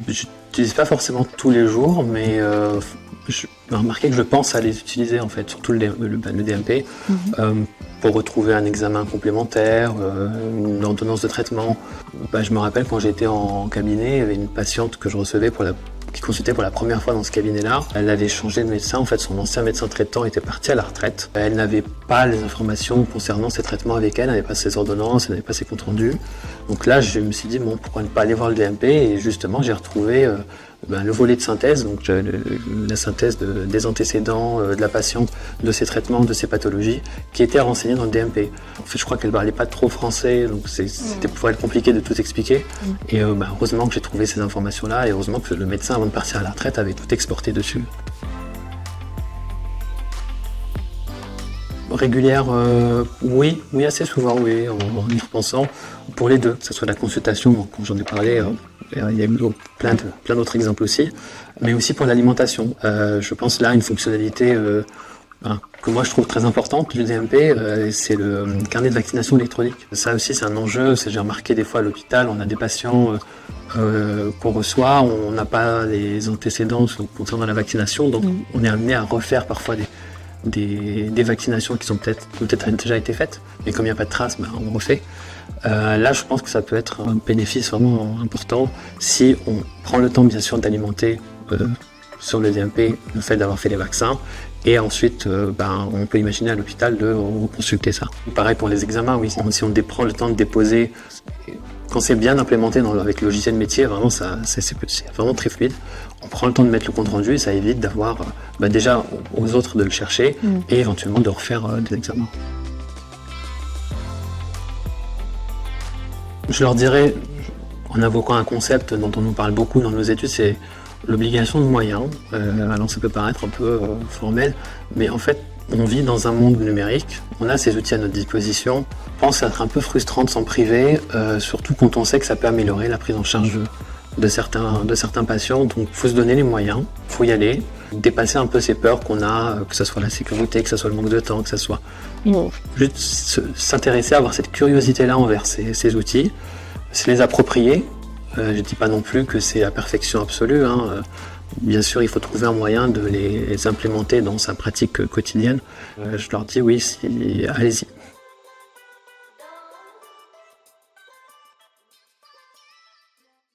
Je n'utilise pas forcément tous les jours, mais je remarqué que je pense à les utiliser en fait, surtout le DMP, pour retrouver un examen complémentaire, une ordonnance de traitement. Je me rappelle quand j'étais en cabinet, il y avait une patiente que je recevais qui consultait pour la première fois dans ce cabinet-là. Elle avait changé de médecin, en fait son ancien médecin traitant était parti à la retraite. Elle n'avait pas les informations concernant ses traitements avec elle n'avait pas ses ordonnances, elle n'avait pas ses comptes rendus. Donc là je me suis dit pourquoi ne pas aller voir le DMP, et justement j'ai retrouvé le volet de synthèse, donc la synthèse des antécédents de la patiente, de ses traitements, de ses pathologies, qui était renseignée dans le DMP. En fait, je crois qu'elle parlait pas trop français, donc c'était pour elle compliqué de tout expliquer. Et heureusement que j'ai trouvé ces informations-là, et heureusement que le médecin, avant de partir à la retraite, avait tout exporté dessus. Régulière, oui, assez souvent, oui, en y repensant, pour les deux, que ce soit la consultation, quand j'en ai parlé, il y a eu plein d'autres exemples aussi, mais aussi pour l'alimentation. Je pense là à une fonctionnalité que moi je trouve très importante du DMP, c'est le carnet de vaccination électronique. Ça aussi c'est un enjeu, j'ai remarqué des fois à l'hôpital, on a des patients qu'on reçoit, on n'a pas les antécédents concernant la vaccination, donc on est amené à refaire parfois des vaccinations qui ont peut-être déjà été faites, mais comme il n'y a pas de traces, on refait. Là, je pense que ça peut être un bénéfice vraiment important si on prend le temps, bien sûr, d'alimenter sur le DMP le fait d'avoir fait les vaccins, et ensuite, on peut imaginer à l'hôpital de consulter ça. Pareil pour les examens, oui, si on prend le temps de déposer, quand c'est bien implémenté avec le logiciel métier, vraiment, c'est vraiment très fluide. On prend le temps de mettre le compte rendu et ça évite d'avoir déjà aux autres de le chercher et éventuellement de refaire des examens. Je leur dirais, en invoquant un concept dont on nous parle beaucoup dans nos études, c'est l'obligation de moyens. Alors ça peut paraître un peu formel, mais en fait, on vit dans un monde numérique, on a ces outils à notre disposition. Je pense être un peu frustrant de s'en priver, surtout quand on sait que ça peut améliorer la prise en charge de certains patients. Donc il faut se donner les moyens, il faut y aller, dépasser un peu ces peurs qu'on a, que ce soit la sécurité, que ce soit le manque de temps, que ce soit juste s'intéresser, avoir cette curiosité-là envers ces outils, se les approprier. Je ne dis pas non plus que c'est la perfection absolue, Bien sûr, il faut trouver un moyen de les implémenter dans sa pratique quotidienne. Je leur dis oui, allez-y.